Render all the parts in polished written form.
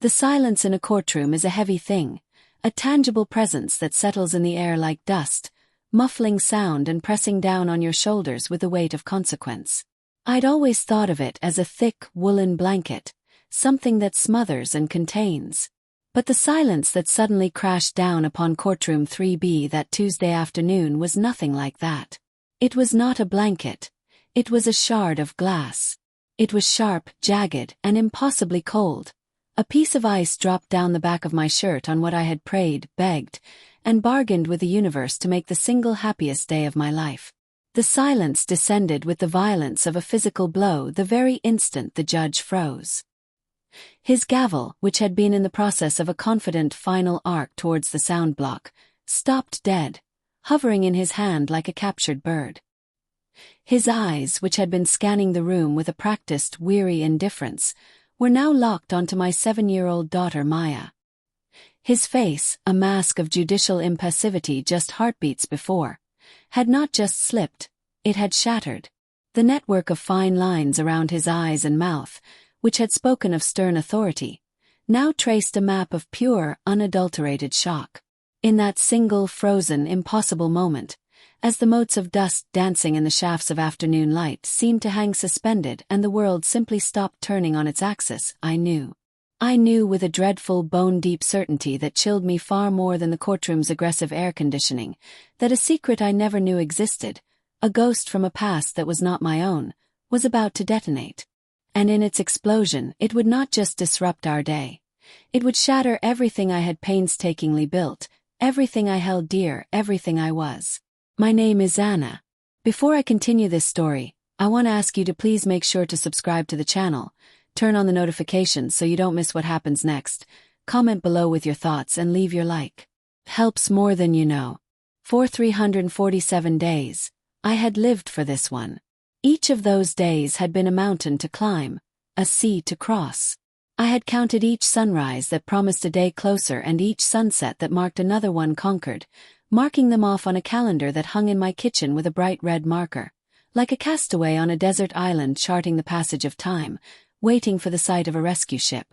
The silence in a courtroom is a heavy thing, a tangible presence that settles in the air like dust, muffling sound and pressing down on your shoulders with the weight of consequence. I'd always thought of it as a thick, woolen blanket, something that smothers and contains. But the silence that suddenly crashed down upon Courtroom 3B that Tuesday afternoon was nothing like that. It was not a blanket. It was a shard of glass. It was sharp, jagged, and impossibly cold. A piece of ice dropped down the back of my shirt on what I had prayed, begged, and bargained with the universe to make the single happiest day of my life. The silence descended with the violence of a physical blow the very instant the judge froze. His gavel, which had been in the process of a confident final arc towards the sound block, stopped dead, hovering in his hand like a captured bird. His eyes, which had been scanning the room with a practiced, weary indifference, were now locked onto my 7-year-old daughter Maya. His face, a mask of judicial impassivity just heartbeats before, had not just slipped, it had shattered. The network of fine lines around his eyes and mouth, which had spoken of stern authority, now traced a map of pure, unadulterated shock. In that single, frozen, impossible moment, as the motes of dust dancing in the shafts of afternoon light seemed to hang suspended and the world simply stopped turning on its axis, I knew. I knew with a dreadful bone-deep certainty that chilled me far more than the courtroom's aggressive air conditioning, that a secret I never knew existed, a ghost from a past that was not my own, was about to detonate. And in its explosion, it would not just disrupt our day. It would shatter everything I had painstakingly built, everything I held dear, everything I was. My name is Anna. Before I continue this story, I want to ask you to please make sure to subscribe to the channel, turn on the notifications so you don't miss what happens next, comment below with your thoughts and leave your like. Helps more than you know. For 347 days, I had lived for this one. Each of those days had been a mountain to climb, a sea to cross. I had counted each sunrise that promised a day closer and each sunset that marked another one conquered, marking them off on a calendar that hung in my kitchen with a bright red marker, like a castaway on a desert island charting the passage of time, waiting for the sight of a rescue ship.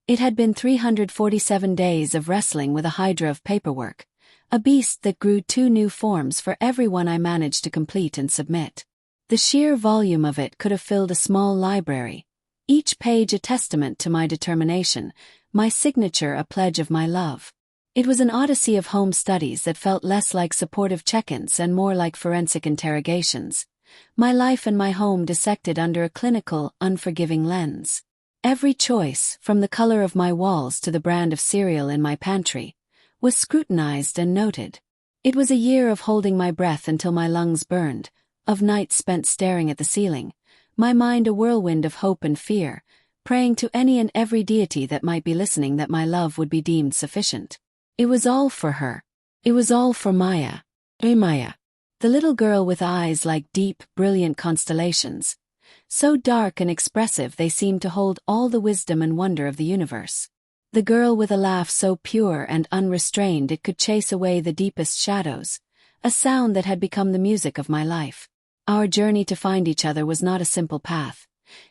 It had been 347 days of wrestling with a hydra of paperwork, a beast that grew 2 new forms for every one I managed to complete and submit. The sheer volume of it could have filled a small library, each page a testament to my determination, my signature a pledge of my love. It was an odyssey of home studies that felt less like supportive check-ins and more like forensic interrogations. My life and my home dissected under a clinical, unforgiving lens. Every choice, from the color of my walls to the brand of cereal in my pantry, was scrutinized and noted. It was a year of holding my breath until my lungs burned, of nights spent staring at the ceiling, my mind a whirlwind of hope and fear, praying to any and every deity that might be listening that my love would be deemed sufficient. It was all for her. It was all for Maya. Maya. The little girl with eyes like deep, brilliant constellations, so dark and expressive they seemed to hold all the wisdom and wonder of the universe. The girl with a laugh so pure and unrestrained it could chase away the deepest shadows, a sound that had become the music of my life. Our journey to find each other was not a simple path.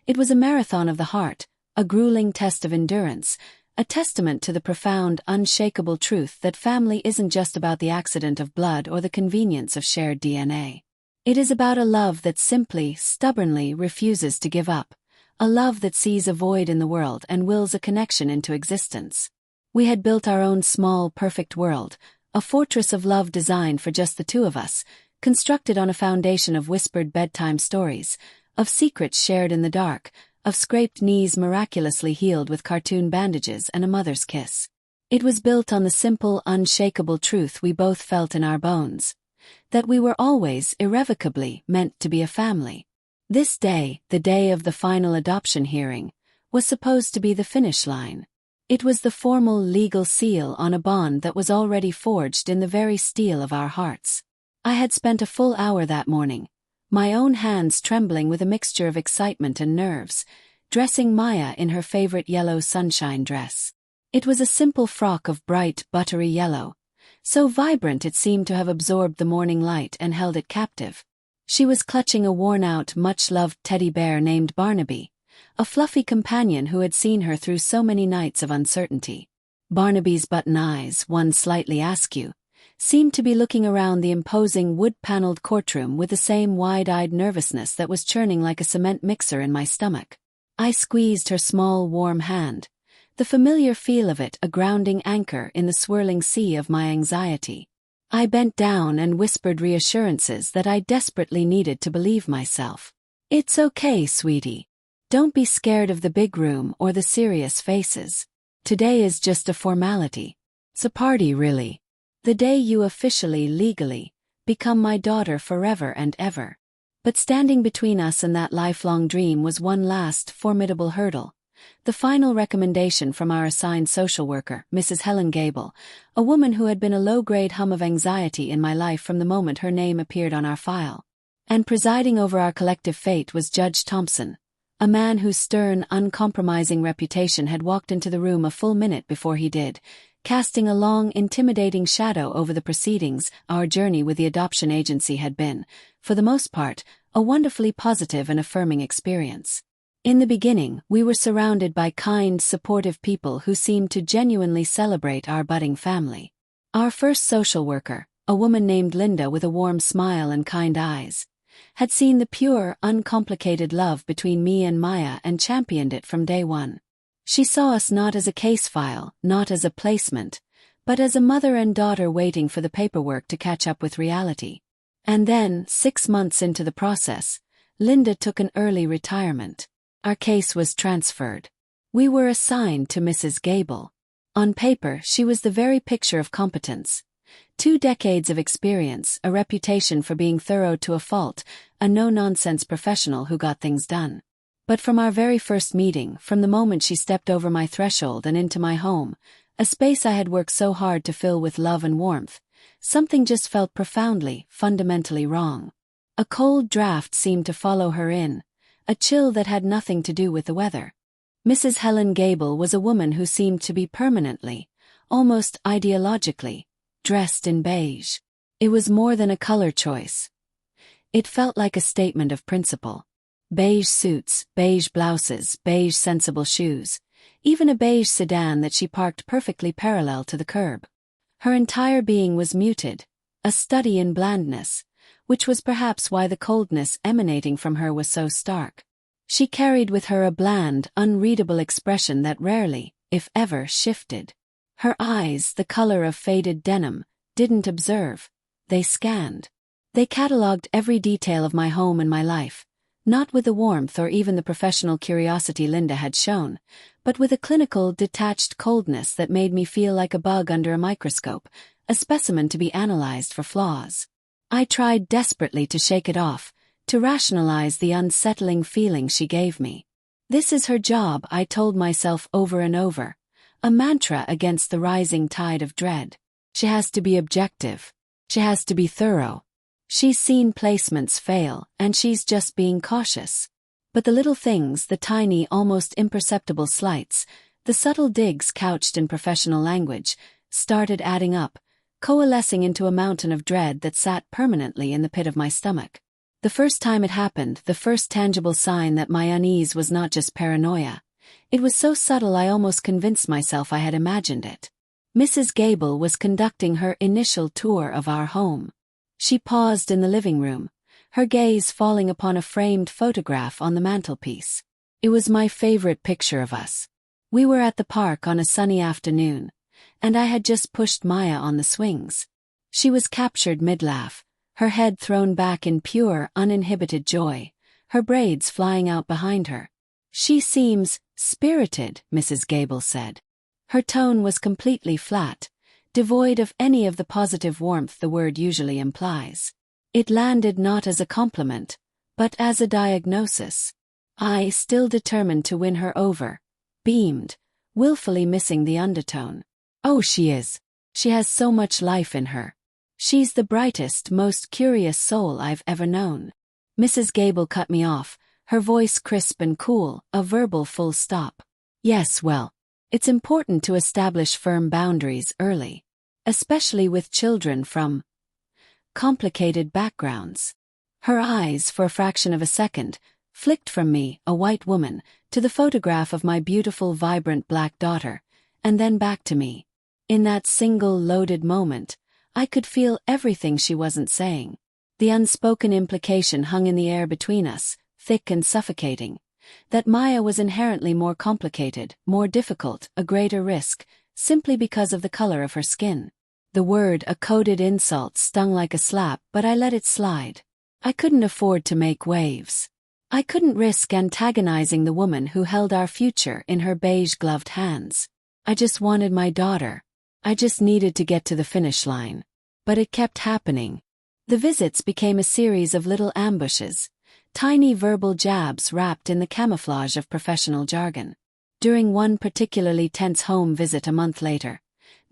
It was a marathon of the heart, a grueling test of endurance, a testament to the profound, unshakable truth that family isn't just about the accident of blood or the convenience of shared DNA. It is about a love that simply, stubbornly refuses to give up, a love that sees a void in the world and wills a connection into existence. We had built our own small, perfect world, a fortress of love designed for just the two of us, constructed on a foundation of whispered bedtime stories, of secrets shared in the dark, of scraped knees miraculously healed with cartoon bandages and a mother's kiss. It was built on the simple, unshakable truth we both felt in our bones, that we were always, irrevocably, meant to be a family. This day, the day of the final adoption hearing, was supposed to be the finish line. It was the formal legal seal on a bond that was already forged in the very steel of our hearts. I had spent a full hour that morning, my own hands trembling with a mixture of excitement and nerves, dressing Maya in her favorite yellow sunshine dress. It was a simple frock of bright, buttery yellow, so vibrant it seemed to have absorbed the morning light and held it captive. She was clutching a worn-out, much-loved teddy bear named Barnaby, a fluffy companion who had seen her through so many nights of uncertainty. Barnaby's button eyes, one slightly askew, seemed to be looking around the imposing wood-paneled courtroom with the same wide-eyed nervousness that was churning like a cement mixer in my stomach. I squeezed her small, warm hand, the familiar feel of it a grounding anchor in the swirling sea of my anxiety. I bent down and whispered reassurances that I desperately needed to believe myself. "It's okay, sweetie. Don't be scared of the big room or the serious faces. Today is just a formality. It's a party, really. The day you officially, legally, become my daughter forever and ever." But standing between us and that lifelong dream was one last, formidable hurdle. The final recommendation from our assigned social worker, Mrs. Helen Gable, a woman who had been a low-grade hum of anxiety in my life from the moment her name appeared on our file. And presiding over our collective fate was Judge Thompson, a man whose stern, uncompromising reputation had walked into the room a full minute before he did, casting a long, intimidating shadow over the proceedings. Our journey with the adoption agency had been, for the most part, a wonderfully positive and affirming experience. In the beginning, we were surrounded by kind, supportive people who seemed to genuinely celebrate our budding family. Our first social worker, a woman named Linda with a warm smile and kind eyes, had seen the pure, uncomplicated love between me and Maya and championed it from day one. She saw us not as a case file, not as a placement, but as a mother and daughter waiting for the paperwork to catch up with reality. And then, 6 months into the process, Linda took an early retirement. Our case was transferred. We were assigned to Mrs. Gable. On paper, she was the very picture of competence. 2 decades of experience, a reputation for being thorough to a fault, a no-nonsense professional who got things done. But from our very first meeting, from the moment she stepped over my threshold and into my home, a space I had worked so hard to fill with love and warmth, something just felt profoundly, fundamentally wrong. A cold draft seemed to follow her in, a chill that had nothing to do with the weather. Mrs. Helen Gable was a woman who seemed to be permanently, almost ideologically, dressed in beige. It was more than a color choice. It felt like a statement of principle. Beige suits, beige blouses, beige sensible shoes, even a beige sedan that she parked perfectly parallel to the curb. Her entire being was muted, a study in blandness, which was perhaps why the coldness emanating from her was so stark. She carried with her a bland, unreadable expression that rarely, if ever, shifted. Her eyes, the color of faded denim, didn't observe, they scanned. They catalogued every detail of my home and my life, not with the warmth or even the professional curiosity Linda had shown, but with a clinical, detached coldness that made me feel like a bug under a microscope, a specimen to be analyzed for flaws. I tried desperately to shake it off, to rationalize the unsettling feeling she gave me. This is her job, I told myself over and over, a mantra against the rising tide of dread. She has to be objective. She has to be thorough. She's seen placements fail, and she's just being cautious. But the little things, the tiny, almost imperceptible slights, the subtle digs couched in professional language, started adding up, coalescing into a mountain of dread that sat permanently in the pit of my stomach. The first time it happened, the first tangible sign that my unease was not just paranoia. It was so subtle I almost convinced myself I had imagined it. Mrs. Gable was conducting her initial tour of our home. She paused in the living room, her gaze falling upon a framed photograph on the mantelpiece. It was my favorite picture of us. We were at the park on a sunny afternoon, and I had just pushed Maya on the swings. She was captured mid-laugh, her head thrown back in pure, uninhibited joy, her braids flying out behind her. "She seems spirited," Mrs. Gable said. Her tone was completely flat, devoid of any of the positive warmth the word usually implies. It landed not as a compliment, but as a diagnosis. I, still determined to win her over, beamed, willfully missing the undertone. "Oh, she is. She has so much life in her. She's the brightest, most curious soul I've ever known." Mrs. Gable cut me off, her voice crisp and cool, a verbal full stop. "Yes, well, it's important to establish firm boundaries early, especially with children from complicated backgrounds." Her eyes, for a fraction of a second, flicked from me, a white woman, to the photograph of my beautiful, vibrant black daughter, and then back to me. In that single loaded moment, I could feel everything she wasn't saying. The unspoken implication hung in the air between us, thick and suffocating, that Maya was inherently more complicated, more difficult, a greater risk, simply because of the color of her skin. The word, a coded insult, stung like a slap, but I let it slide. I couldn't afford to make waves. I couldn't risk antagonizing the woman who held our future in her beige-gloved hands. I just wanted my daughter. I just needed to get to the finish line. But it kept happening. The visits became a series of little ambushes, tiny verbal jabs wrapped in the camouflage of professional jargon. During one particularly tense home visit a month later,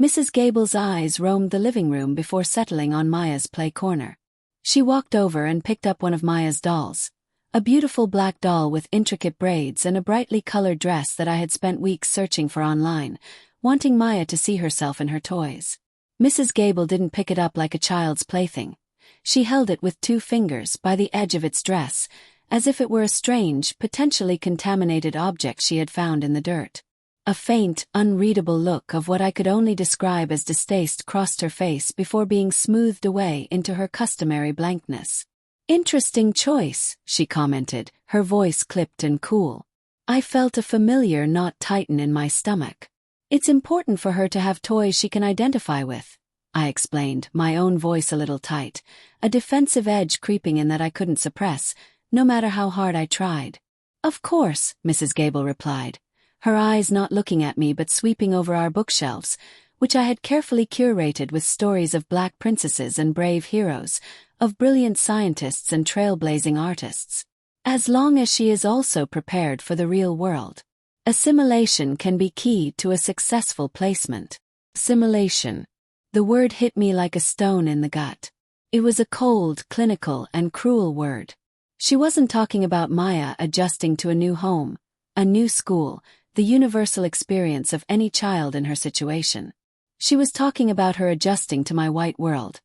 Mrs. Gable's eyes roamed the living room before settling on Maya's play corner. She walked over and picked up one of Maya's dolls, a beautiful black doll with intricate braids and a brightly colored dress that I had spent weeks searching for online, wanting Maya to see herself in her toys. Mrs. Gable didn't pick it up like a child's plaything. She held it with 2 fingers by the edge of its dress, as if it were a strange, potentially contaminated object she had found in the dirt. A faint, unreadable look of what I could only describe as distaste crossed her face before being smoothed away into her customary blankness. "Interesting choice," she commented, her voice clipped and cool. I felt a familiar knot tighten in my stomach. "It's important for her to have toys she can identify with," I explained, my own voice a little tight, a defensive edge creeping in that I couldn't suppress, no matter how hard I tried. "Of course," Mrs. Gable replied, her eyes not looking at me but sweeping over our bookshelves, which I had carefully curated with stories of black princesses and brave heroes, of brilliant scientists and trailblazing artists. "As long as she is also prepared for the real world. Assimilation can be key to a successful placement." Assimilation. The word hit me like a stone in the gut. It was a cold, clinical, and cruel word. She wasn't talking about Maya adjusting to a new home, a new school, the universal experience of any child in her situation. She was talking about her adjusting to my white world,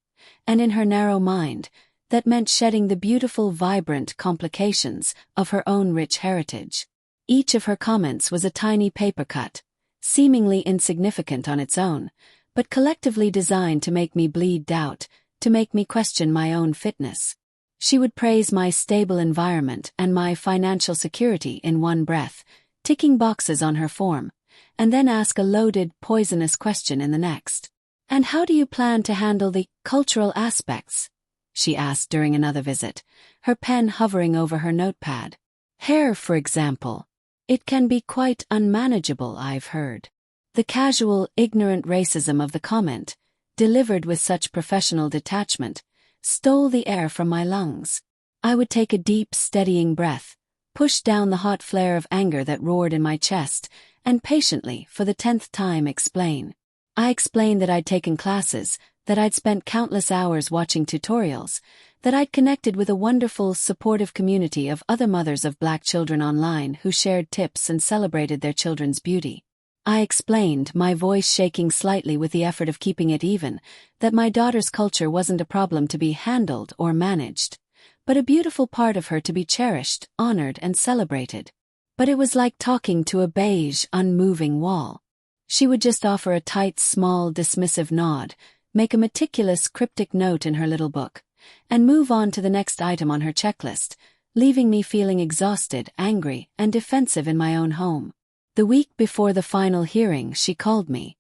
and in her narrow mind, that meant shedding the beautiful, vibrant complications of her own rich heritage. Each of her comments was a tiny paper cut, seemingly insignificant on its own, but collectively designed to make me bleed doubt, to make me question my own fitness. She would praise my stable environment and my financial security in one breath, ticking boxes on her form, and then ask a loaded, poisonous question in the next. "And how do you plan to handle the cultural aspects?" she asked during another visit, her pen hovering over her notepad. "Hair, for example. It can be quite unmanageable, I've heard." The casual, ignorant racism of the comment, delivered with such professional detachment, stole the air from my lungs. I would take a deep, steadying breath, push down the hot flare of anger that roared in my chest, and patiently, for the 10th time, explain. I explained that I'd taken classes, that I'd spent countless hours watching tutorials, that I'd connected with a wonderful, supportive community of other mothers of black children online who shared tips and celebrated their children's beauty. I explained, my voice shaking slightly with the effort of keeping it even, that my daughter's culture wasn't a problem to be handled or managed, but a beautiful part of her to be cherished, honored, and celebrated. But it was like talking to a beige, unmoving wall. She would just offer a tight, small, dismissive nod, make a meticulous, cryptic note in her little book, and move on to the next item on her checklist, leaving me feeling exhausted, angry, and defensive in my own home. The week before the final hearing, she called me.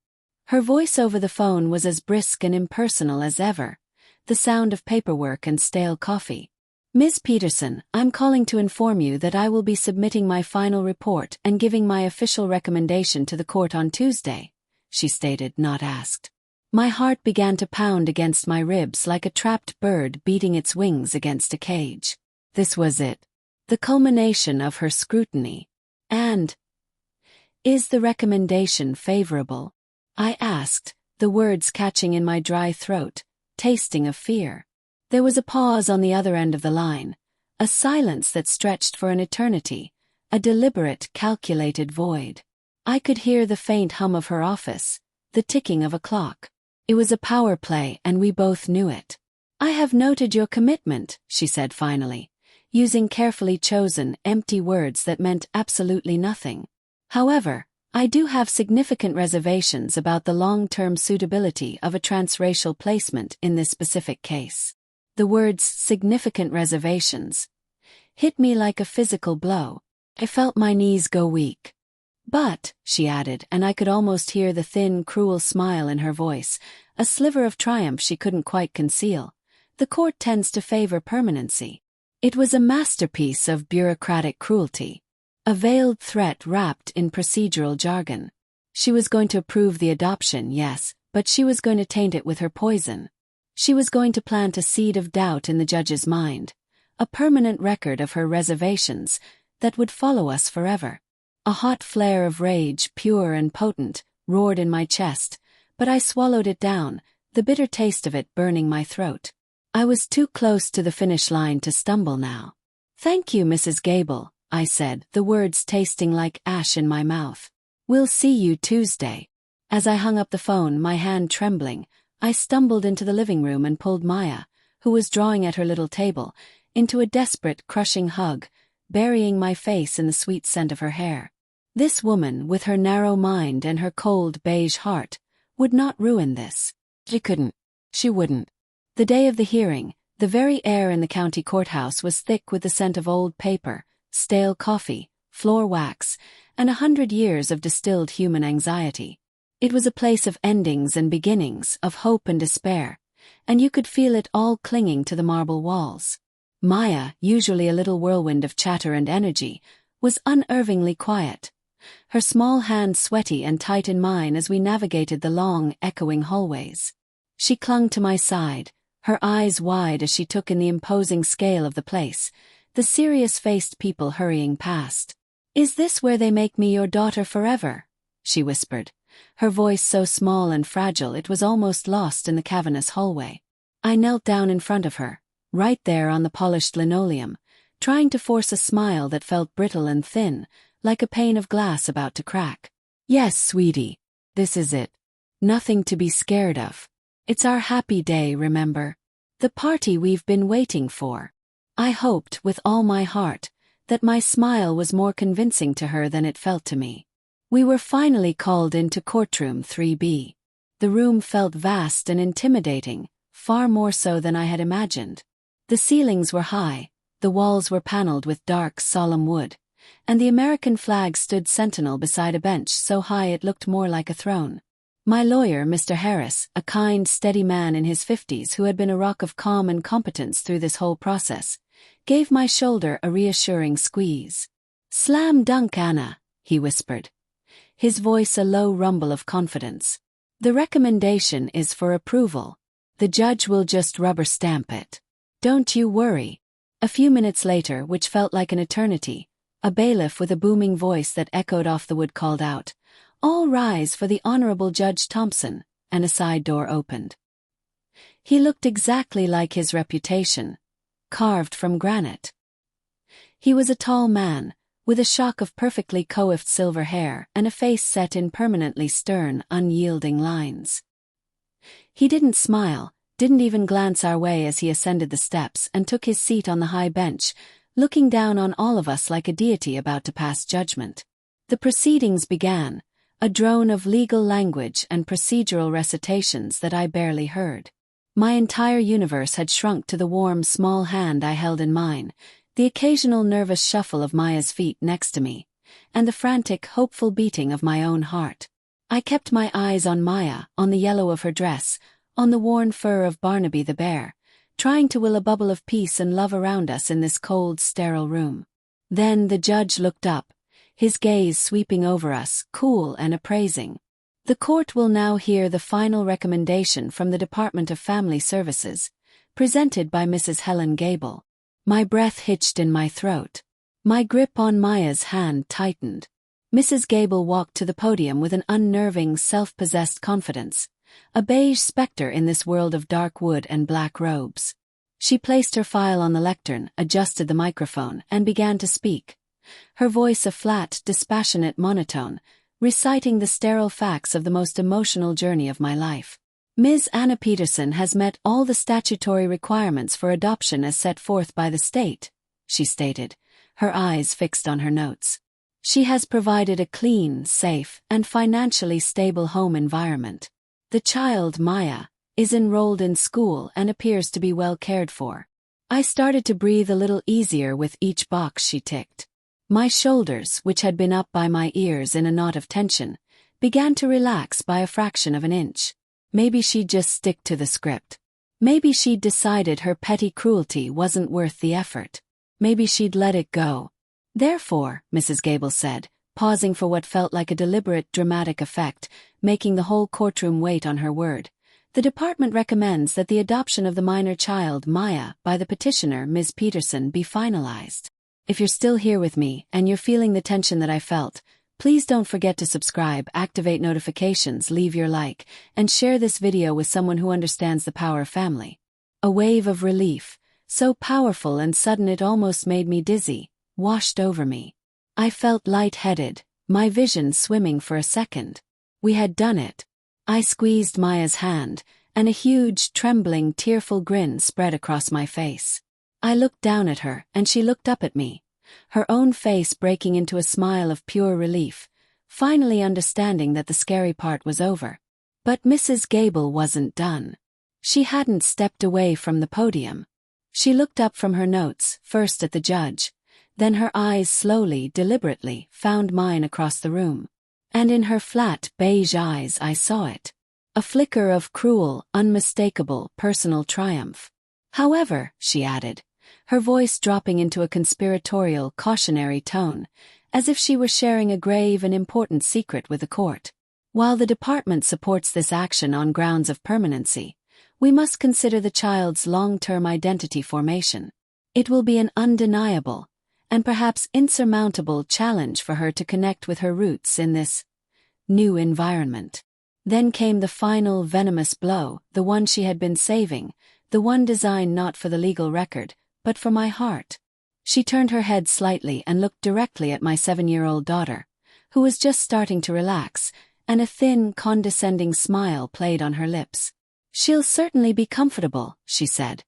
Her voice over the phone was as brisk and impersonal as ever, the sound of paperwork and stale coffee. "Ms. Peterson, I'm calling to inform you that I will be submitting my final report and giving my official recommendation to the court on Tuesday," she stated, not asked. My heart began to pound against my ribs like a trapped bird beating its wings against a cage. This was it. The culmination of her scrutiny. And, "Is the recommendation favorable?" I asked, the words catching in my dry throat, tasting of fear. There was a pause on the other end of the line, a silence that stretched for an eternity, a deliberate, calculated void. I could hear the faint hum of her office, the ticking of a clock. It was a power play, and we both knew it. "I have noted your commitment," she said finally. using carefully chosen, empty words that meant absolutely nothing. However, I do have significant reservations about the long-term suitability of a transracial placement in this specific case. The words significant reservations hit me like a physical blow. I felt my knees go weak. But, she added, and I could almost hear the thin, cruel smile in her voice, a sliver of triumph she couldn't quite conceal, the court tends to favor permanency. It was a masterpiece of bureaucratic cruelty. A veiled threat wrapped in procedural jargon. She was going to approve the adoption, yes, but she was going to taint it with her poison. She was going to plant a seed of doubt in the judge's mind, a permanent record of her reservations that would follow us forever. A hot flare of rage, pure and potent, roared in my chest, but I swallowed it down, the bitter taste of it burning my throat. I was too close to the finish line to stumble now. "Thank you, Mrs. Gavel," I said, the words tasting like ash in my mouth. "We'll see you Tuesday." As I hung up the phone, my hand trembling, I stumbled into the living room and pulled Maya, who was drawing at her little table, into a desperate, crushing hug, burying my face in the sweet scent of her hair. This woman, with her narrow mind and her cold beige heart, would not ruin this. She couldn't. She wouldn't. The day of the hearing, the very air in the county courthouse was thick with the scent of old paper, stale coffee, floor wax, and 100 years of distilled human anxiety. It was a place of endings and beginnings, of hope and despair, and you could feel it all clinging to the marble walls. Maya, usually a little whirlwind of chatter and energy, was unervingly quiet. Her small hand sweaty and tight in mine as we navigated the long, echoing hallways. She clung to my side, her eyes wide as she took in the imposing scale of the place, the serious-faced people hurrying past. "Is this where they make me your daughter forever?" she whispered, her voice so small and fragile it was almost lost in the cavernous hallway. I knelt down in front of her, right there on the polished linoleum, trying to force a smile that felt brittle and thin, like a pane of glass about to crack. "Yes, sweetie. This is it. Nothing to be scared of. It's our happy day, remember? The party we've been waiting for." I hoped, with all my heart, that my smile was more convincing to her than it felt to me. We were finally called into Courtroom 3B. The room felt vast and intimidating, far more so than I had imagined. The ceilings were high, the walls were paneled with dark, solemn wood, and the American flag stood sentinel beside a bench so high it looked more like a throne. My lawyer, Mr. Harris, a kind, steady man in his 50s who had been a rock of calm and competence through this whole process, gave my shoulder a reassuring squeeze. "Slam dunk, Anna," he whispered, his voice a low rumble of confidence. "The recommendation is for approval. The judge will just rubber stamp it. Don't you worry." A few minutes later, which felt like an eternity, a bailiff with a booming voice that echoed off the wood called out, "All rise for the Honorable Judge Thompson," and a side door opened. He looked exactly like his reputation, carved from granite. He was a tall man, with a shock of perfectly coiffed silver hair and a face set in permanently stern, unyielding lines. He didn't smile, didn't even glance our way as he ascended the steps and took his seat on the high bench, looking down on all of us like a deity about to pass judgment. The proceedings began, a drone of legal language and procedural recitations that I barely heard. My entire universe had shrunk to the warm, small hand I held in mine, the occasional nervous shuffle of Maya's feet next to me, and the frantic, hopeful beating of my own heart. I kept my eyes on Maya, on the yellow of her dress, on the worn fur of Barnaby the bear, trying to will a bubble of peace and love around us in this cold, sterile room. Then the judge looked up, his gaze sweeping over us, cool and appraising. "The court will now hear the final recommendation from the Department of Family Services, presented by Mrs. Helen Gavel." My breath hitched in my throat. My grip on Maya's hand tightened. Mrs. Gavel walked to the podium with an unnerving, self-possessed confidence, a beige specter in this world of dark wood and black robes. She placed her file on the lectern, adjusted the microphone, and began to speak, her voice a flat, dispassionate monotone, reciting the sterile facts of the most emotional journey of my life. "Ms. Anna Peterson has met all the statutory requirements for adoption as set forth by the state," she stated, her eyes fixed on her notes. She has provided a clean, safe, and financially stable home environment. The child, Maya, is enrolled in school and appears to be well cared for. I started to breathe a little easier with each box she ticked. My shoulders, which had been up by my ears in a knot of tension, began to relax by a fraction of an inch. Maybe she'd just stick to the script. Maybe she'd decided her petty cruelty wasn't worth the effort. Maybe she'd let it go. Therefore, Mrs. Gavel said, pausing for what felt like a deliberate dramatic effect, making the whole courtroom wait on her word, the department recommends that the adoption of the minor child, Maya, by the petitioner, Ms. Peterson, be finalized. If you're still here with me and you're feeling the tension that I felt, please don't forget to subscribe, activate notifications, leave your like, and share this video with someone who understands the power of family. A wave of relief, so powerful and sudden it almost made me dizzy, washed over me. I felt lightheaded, my vision swimming for a second. We had done it. I squeezed Maya's hand, and a huge, trembling, tearful grin spread across my face. I looked down at her, and she looked up at me, her own face breaking into a smile of pure relief, finally understanding that the scary part was over. But Mrs. Gavel wasn't done. She hadn't stepped away from the podium. She looked up from her notes, first at the judge, then her eyes slowly, deliberately, found mine across the room. And in her flat, beige eyes I saw it. A flicker of cruel, unmistakable, personal triumph. However, she added, her voice dropping into a conspiratorial, cautionary tone, as if she were sharing a grave and important secret with the court. While the department supports this action on grounds of permanency, we must consider the child's long-term identity formation. It will be an undeniable, and perhaps insurmountable challenge for her to connect with her roots in this new environment. Then came the final venomous blow, the one she had been saving, the one designed not for the legal record, but for my heart. She turned her head slightly and looked directly at my 7-year-old daughter, who was just starting to relax, and a thin, condescending smile played on her lips. "She'll certainly be comfortable," she said,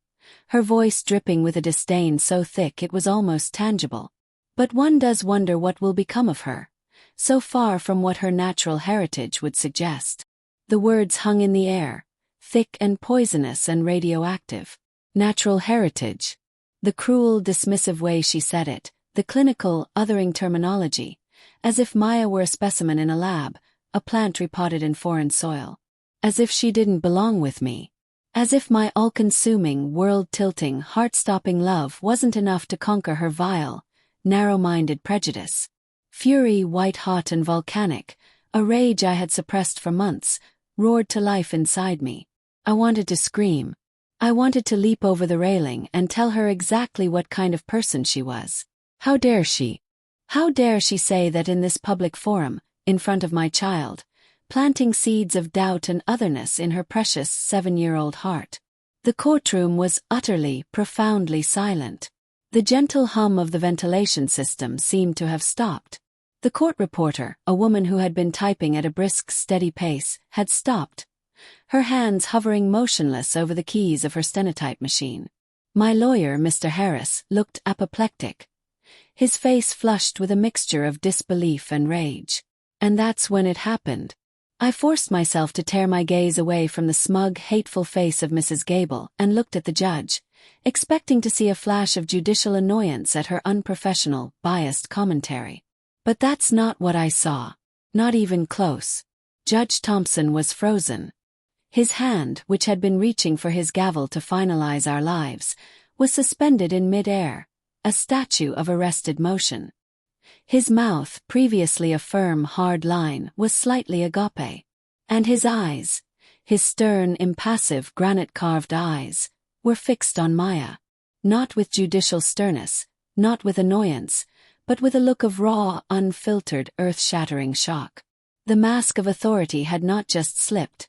her voice dripping with a disdain so thick it was almost tangible. "But one does wonder what will become of her, so far from what her natural heritage would suggest." The words hung in the air, thick and poisonous and radioactive. Natural heritage. The cruel, dismissive way she said it, the clinical, othering terminology, as if Maya were a specimen in a lab, a plant repotted in foreign soil. As if she didn't belong with me. As if my all-consuming, world-tilting, heart-stopping love wasn't enough to conquer her vile, narrow-minded prejudice. Fury, white-hot and volcanic, a rage I had suppressed for months, roared to life inside me. I wanted to scream. I wanted to leap over the railing and tell her exactly what kind of person she was. How dare she? How dare she say that in this public forum, in front of my child, planting seeds of doubt and otherness in her precious 7-year-old heart? The courtroom was utterly, profoundly silent. The gentle hum of the ventilation system seemed to have stopped. The court reporter, a woman who had been typing at a brisk, steady pace, had stopped, her hands hovering motionless over the keys of her stenotype machine. My lawyer, Mr. Harris, looked apoplectic, his face flushed with a mixture of disbelief and rage. And that's when it happened. I forced myself to tear my gaze away from the smug, hateful face of Mrs. Gavel and looked at the judge, expecting to see a flash of judicial annoyance at her unprofessional, biased commentary. But that's not what I saw. Not even close. Judge Thompson was frozen. His hand, which had been reaching for his gavel to finalize our lives, was suspended in mid-air, a statue of arrested motion. His mouth, previously a firm, hard line, was slightly agape. And his eyes, his stern, impassive, granite-carved eyes, were fixed on Maya. Not with judicial sternness, not with annoyance, but with a look of raw, unfiltered, earth-shattering shock. The mask of authority had not just slipped.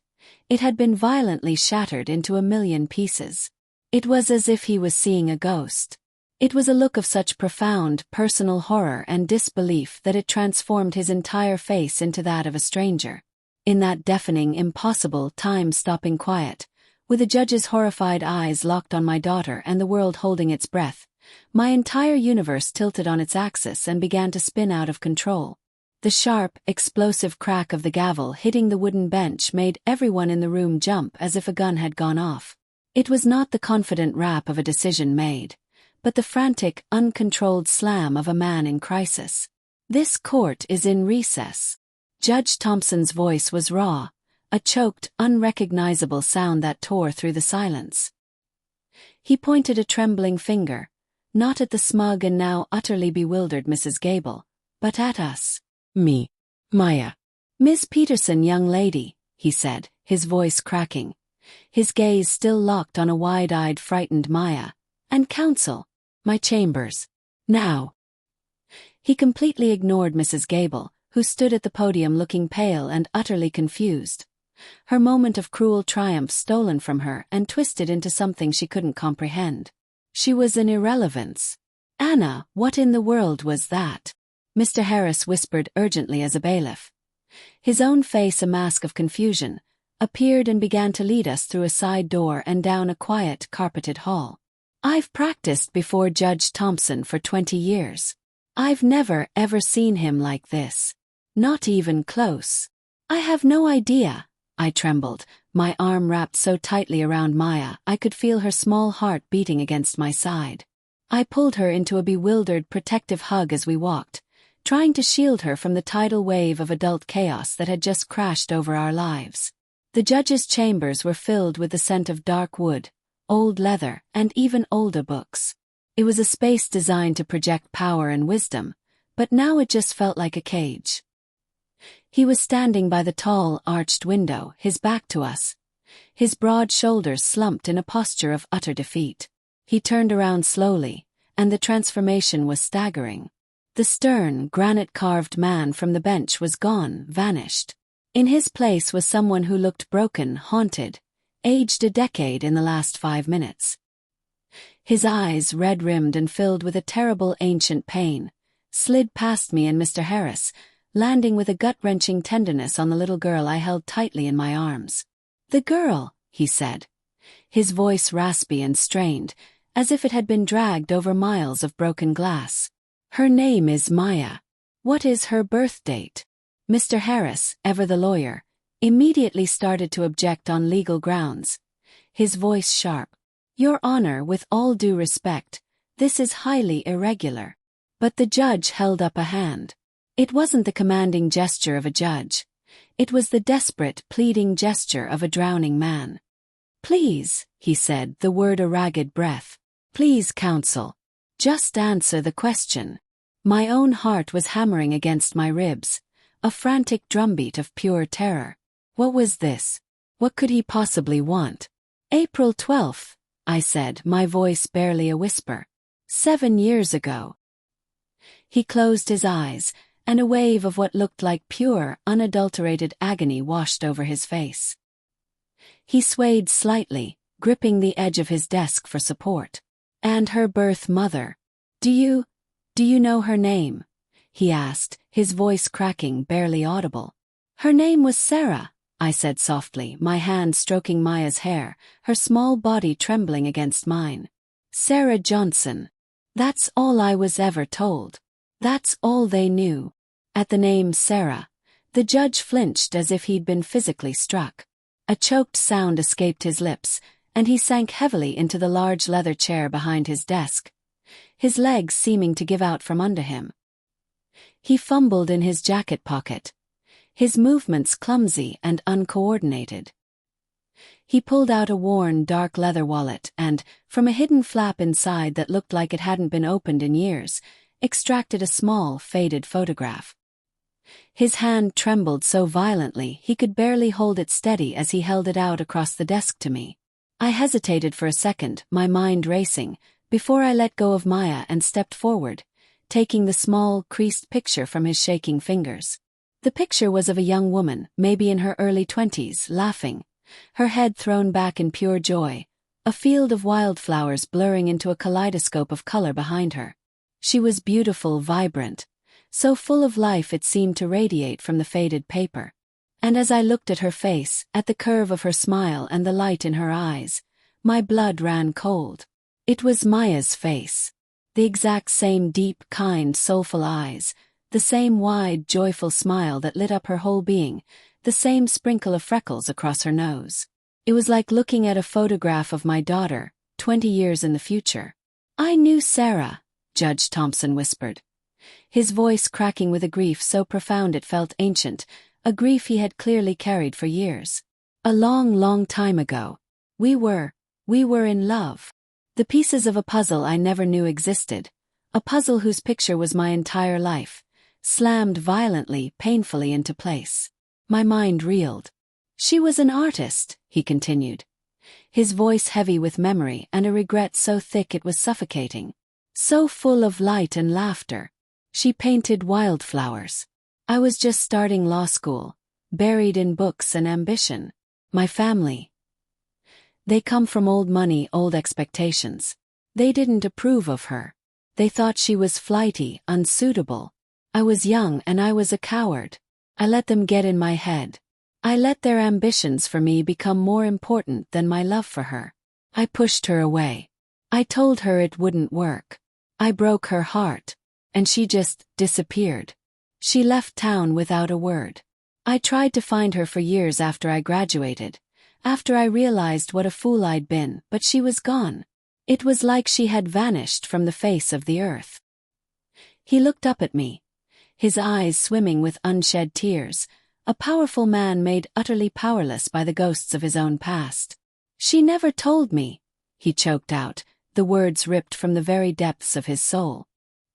It had been violently shattered into a million pieces. It was as if he was seeing a ghost. It was a look of such profound, personal horror and disbelief that it transformed his entire face into that of a stranger. In that deafening, impossible, time-stopping quiet, with the judge's horrified eyes locked on my daughter and the world holding its breath, My entire universe tilted on its axis and began to spin out of control. The sharp, explosive crack of the gavel hitting the wooden bench made everyone in the room jump as if a gun had gone off. It was not the confident rap of a decision made, but the frantic, uncontrolled slam of a man in crisis. "This court is in recess." Judge Thompson's voice was raw, a choked, unrecognizable sound that tore through the silence. He pointed a trembling finger, not at the smug and now utterly bewildered Mrs. Gable, but at us. "Me. Maya." "Miss Peterson, young lady," he said, his voice cracking, his gaze still locked on a wide-eyed, frightened Maya. "And counsel. My chambers. Now." He completely ignored Mrs. Gable, who stood at the podium looking pale and utterly confused. Her moment of cruel triumph stolen from her and twisted into something she couldn't comprehend. She was an irrelevance. "Anna, what in the world was that?" Mr. Harris whispered urgently as a bailiff. His own face, a mask of confusion, appeared and began to lead us through a side door and down a quiet, carpeted hall. "I've practiced before Judge Thompson for 20 years. I've never, ever seen him like this. Not even close. I have no idea." I trembled, my arm wrapped so tightly around Maya I could feel her small heart beating against my side. I pulled her into a bewildered, protective hug as we walked, trying to shield her from the tidal wave of adult chaos that had just crashed over our lives. The judge's chambers were filled with the scent of dark wood, old leather, and even older books. It was a space designed to project power and wisdom, but now it just felt like a cage. He was standing by the tall, arched window, his back to us, his broad shoulders slumped in a posture of utter defeat. He turned around slowly, and the transformation was staggering. The stern, granite-carved man from the bench was gone, vanished. In his place was someone who looked broken, haunted, aged a decade in the last 5 minutes. His eyes, red-rimmed and filled with a terrible ancient pain, slid past me and Mr. Harris, landing with a gut-wrenching tenderness on the little girl I held tightly in my arms. "The girl," he said, his voice raspy and strained, as if it had been dragged over miles of broken glass. "Her name is Maya. What is her birth date?" Mr. Harris, ever the lawyer, immediately started to object on legal grounds, his voice sharp. "Your Honor, with all due respect, this is highly irregular." But the judge held up a hand. It wasn't the commanding gesture of a judge. It was the desperate, pleading gesture of a drowning man. "Please," he said, the word a ragged breath. "Please, counsel. Just answer the question." My own heart was hammering against my ribs, a frantic drumbeat of pure terror. What was this? What could he possibly want? "April 12th, I said, my voice barely a whisper. 7 years ago." He closed his eyes, and a wave of what looked like pure, unadulterated agony washed over his face. He swayed slightly, gripping the edge of his desk for support. "And her birth mother. Do you know her name?" he asked, his voice cracking, barely audible. "Her name was Sarah," I said softly, my hand stroking Maya's hair, her small body trembling against mine. "Sarah Johnson. That's all I was ever told. That's all they knew." At the name Sarah, the judge flinched as if he'd been physically struck. A choked sound escaped his lips, and he sank heavily into the large leather chair behind his desk, his legs seeming to give out from under him. He fumbled in his jacket pocket, his movements clumsy and uncoordinated. He pulled out a worn, dark leather wallet and, from a hidden flap inside that looked like it hadn't been opened in years, extracted a small, faded photograph. His hand trembled so violently he could barely hold it steady as he held it out across the desk to me. I hesitated for a second, my mind racing, before I let go of Maya and stepped forward, taking the small, creased picture from his shaking fingers. The picture was of a young woman, maybe in her early 20s, laughing, her head thrown back in pure joy, a field of wildflowers blurring into a kaleidoscope of color behind her. She was beautiful, vibrant, so full of life it seemed to radiate from the faded paper. And as I looked at her face, at the curve of her smile and the light in her eyes, my blood ran cold. It was Maya's face. The exact same deep, kind, soulful eyes, the same wide, joyful smile that lit up her whole being, the same sprinkle of freckles across her nose. It was like looking at a photograph of my daughter, 20 years in the future. "I knew Sarah," Judge Thompson whispered, his voice cracking with a grief so profound it felt ancient, a grief he had clearly carried for years. "A long, long time ago. We were in love. The pieces of a puzzle I never knew existed, a puzzle whose picture was my entire life, slammed violently, painfully into place. My mind reeled. She was an artist," he continued, his voice heavy with memory and a regret so thick it was suffocating. "So full of light and laughter. She painted wildflowers. I was just starting law school, buried in books and ambition. My family. They come from old money, old expectations. They didn't approve of her. They thought she was flighty, unsuitable. I was young and I was a coward. I let them get in my head. I let their ambitions for me become more important than my love for her. I pushed her away. I told her it wouldn't work. I broke her heart. And she just disappeared. She left town without a word. I tried to find her for years after I graduated, after I realized what a fool I'd been, but she was gone. It was like she had vanished from the face of the earth." He looked up at me, his eyes swimming with unshed tears, a powerful man made utterly powerless by the ghosts of his own past. "She never told me," he choked out, the words ripped from the very depths of his soul.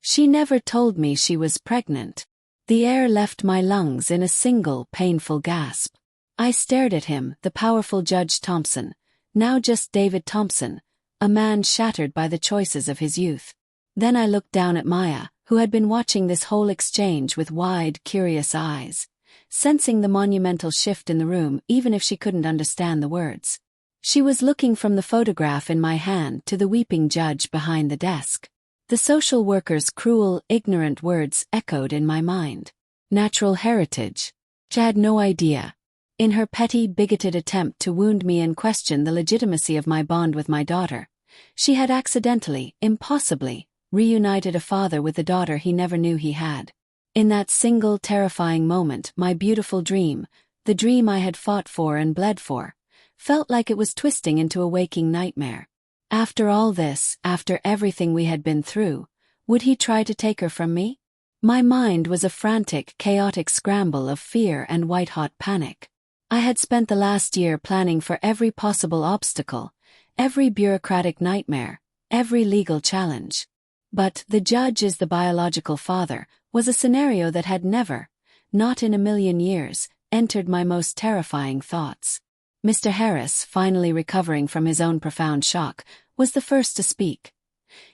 "She never told me she was pregnant." The air left my lungs in a single, painful gasp. I stared at him, the powerful Judge Thompson, now just David Thompson, a man shattered by the choices of his youth. Then I looked down at Maya, who had been watching this whole exchange with wide, curious eyes, sensing the monumental shift in the room even if she couldn't understand the words. She was looking from the photograph in my hand to the weeping judge behind the desk. The social worker's cruel, ignorant words echoed in my mind. Natural heritage. She had no idea. In her petty, bigoted attempt to wound me and question the legitimacy of my bond with my daughter, she had accidentally, impossibly, reunited a father with the daughter he never knew he had. In that single, terrifying moment, my beautiful dream, the dream I had fought for and bled for, felt like it was twisting into a waking nightmare. After all this, after everything we had been through, would he try to take her from me? My mind was a frantic, chaotic scramble of fear and white-hot panic. I had spent the last year planning for every possible obstacle, every bureaucratic nightmare, every legal challenge. But "the judge is the biological father" was a scenario that had never, not in a million years, entered my most terrifying thoughts. Mr. Harris, finally recovering from his own profound shock, was the first to speak,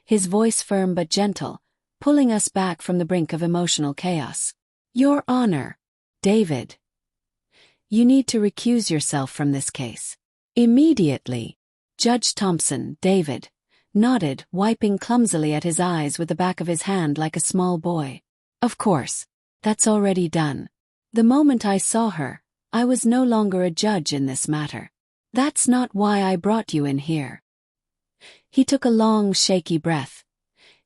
his voice firm but gentle, pulling us back from the brink of emotional chaos. "Your Honor, David. You need to recuse yourself from this case. Immediately." Judge Thompson, David, nodded, wiping clumsily at his eyes with the back of his hand like a small boy. "Of course. That's already done. The moment I saw her, I was no longer a judge in this matter. That's not why I brought you in here." He took a long, shaky breath,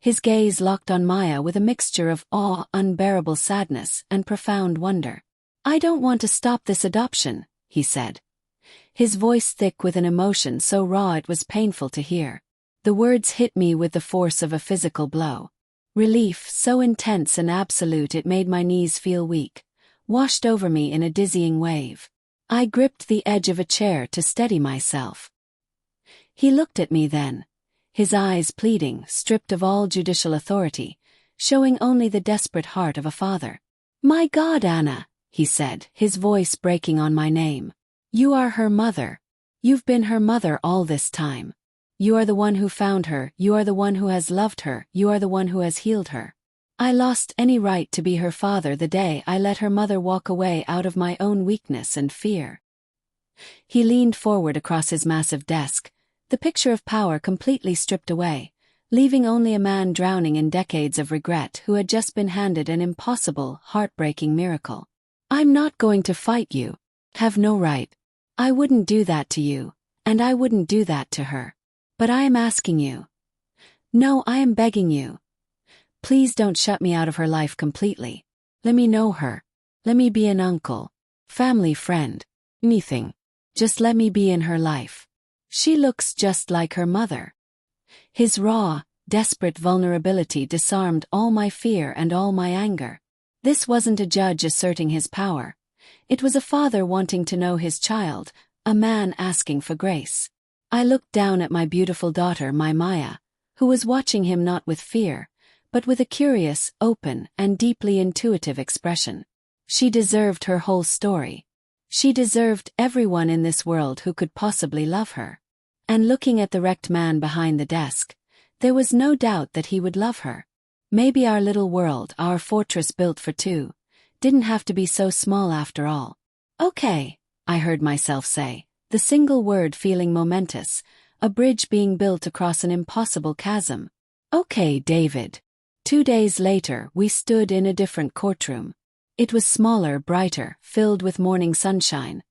his gaze locked on Maya with a mixture of awe, unbearable sadness, and profound wonder. "I don't want to stop this adoption," he said, his voice thick with an emotion so raw it was painful to hear. The words hit me with the force of a physical blow. Relief, so intense and absolute it made my knees feel weak, washed over me in a dizzying wave. I gripped the edge of a chair to steady myself. He looked at me then, his eyes pleading, stripped of all judicial authority, showing only the desperate heart of a father. "My God, Anna," he said, his voice breaking on my name. "You are her mother. You've been her mother all this time. You are the one who found her, you are the one who has loved her, you are the one who has healed her. I lost any right to be her father the day I let her mother walk away out of my own weakness and fear." He leaned forward across his massive desk, the picture of power completely stripped away, leaving only a man drowning in decades of regret who had just been handed an impossible, heartbreaking miracle. "I'm not going to fight you. Have no right. I wouldn't do that to you, and I wouldn't do that to her. But I am asking you. No, I am begging you. Please don't shut me out of her life completely. Let me know her. Let me be an uncle, family friend, anything. Just let me be in her life. She looks just like her mother." His raw, desperate vulnerability disarmed all my fear and all my anger. This wasn't a judge asserting his power. It was a father wanting to know his child, a man asking for grace. I looked down at my beautiful daughter, my Maya, who was watching him not with fear, but with a curious, open, and deeply intuitive expression. She deserved her whole story. She deserved everyone in this world who could possibly love her. And looking at the wrecked man behind the desk, there was no doubt that he would love her. Maybe our little world, our fortress built for two, didn't have to be so small after all. "Okay," I heard myself say, the single word feeling momentous, a bridge being built across an impossible chasm. "Okay, David." 2 days later, we stood in a different courtroom. It was smaller, brighter, filled with morning sunshine,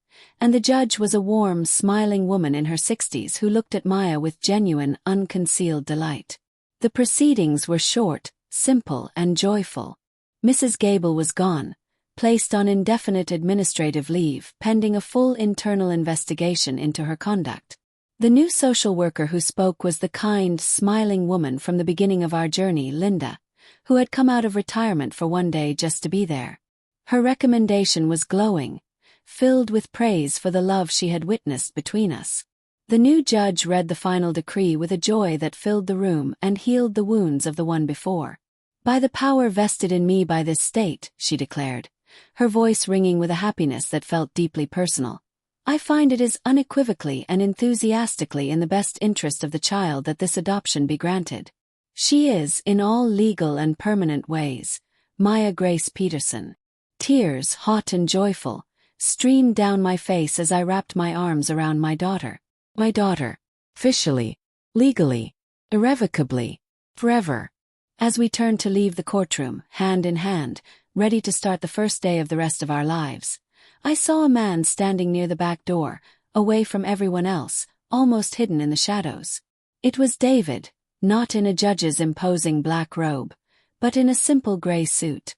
and the judge was a warm, smiling woman in her 60s who looked at Maya with genuine, unconcealed delight. The proceedings were short, simple, and joyful. Mrs. Gavel was gone, placed on indefinite administrative leave pending a full internal investigation into her conduct. The new social worker who spoke was the kind, smiling woman from the beginning of our journey, Linda, who had come out of retirement for one day just to be there. Her recommendation was glowing, filled with praise for the love she had witnessed between us. The new judge read the final decree with a joy that filled the room and healed the wounds of the one before. "By the power vested in me by this state," she declared, her voice ringing with a happiness that felt deeply personal, "I find it is unequivocally and enthusiastically in the best interest of the child that this adoption be granted. She is, in all legal and permanent ways, Maya Grace Peterson." Tears, hot and joyful, streamed down my face as I wrapped my arms around my daughter. My daughter. Officially. Legally. Irrevocably. Forever. As we turned to leave the courtroom, hand in hand, ready to start the first day of the rest of our lives, I saw a man standing near the back door, away from everyone else, almost hidden in the shadows. It was David, not in a judge's imposing black robe, but in a simple gray suit.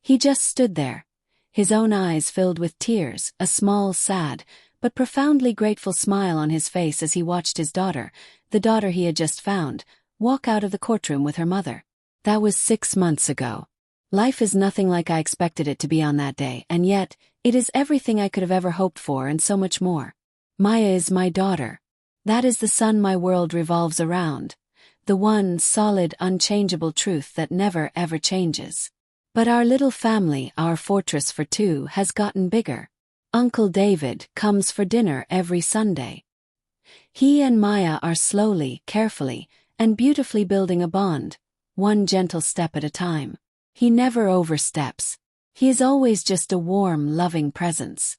He just stood there, his own eyes filled with tears, a small, sad, but profoundly grateful smile on his face as he watched his daughter, the daughter he had just found, walk out of the courtroom with her mother. That was 6 months ago. Life is nothing like I expected it to be on that day, and yet, it is everything I could have ever hoped for and so much more. Maya is my daughter. That is the sun my world revolves around, the one solid, unchangeable truth that never ever changes. But our little family, our fortress for two, has gotten bigger. Uncle David comes for dinner every Sunday. He and Maya are slowly, carefully, and beautifully building a bond, one gentle step at a time. He never oversteps. He is always just a warm, loving presence.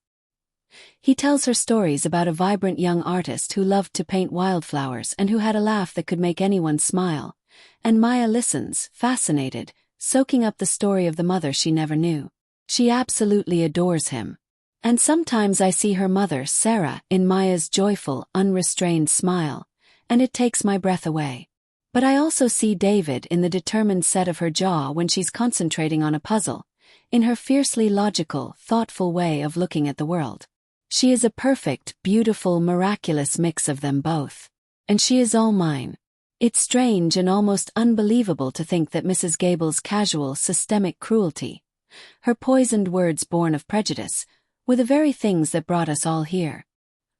He tells her stories about a vibrant young artist who loved to paint wildflowers and who had a laugh that could make anyone smile. And Maya listens, fascinated, soaking up the story of the mother she never knew. She absolutely adores him. And sometimes I see her mother, Sarah, in Maya's joyful, unrestrained smile, and it takes my breath away. But I also see David in the determined set of her jaw when she's concentrating on a puzzle, in her fiercely logical, thoughtful way of looking at the world. She is a perfect, beautiful, miraculous mix of them both. And she is all mine. It's strange and almost unbelievable to think that Mrs. Gavel's casual, systemic cruelty, her poisoned words born of prejudice, were the very things that brought us all here.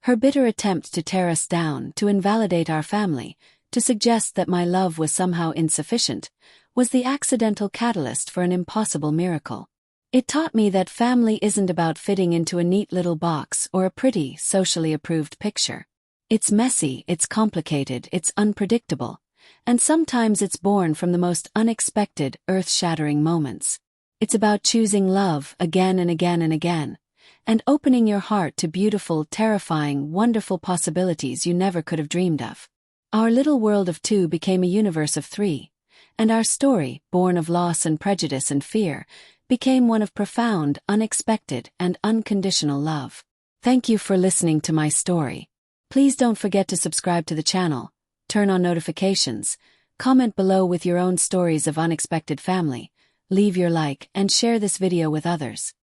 Her bitter attempt to tear us down, to invalidate our family, to suggest that my love was somehow insufficient, was the accidental catalyst for an impossible miracle. It taught me that family isn't about fitting into a neat little box or a pretty, socially approved picture. It's messy, it's complicated, it's unpredictable, and sometimes it's born from the most unexpected, earth-shattering moments. It's about choosing love again and again and again, and opening your heart to beautiful, terrifying, wonderful possibilities you never could have dreamed of. Our little world of two became a universe of three, and our story, born of loss and prejudice and fear, became one of profound, unexpected, and unconditional love. Thank you for listening to my story. Please don't forget to subscribe to the channel, turn on notifications, Comment below with your own stories of unexpected family, leave your like, and share this video with others.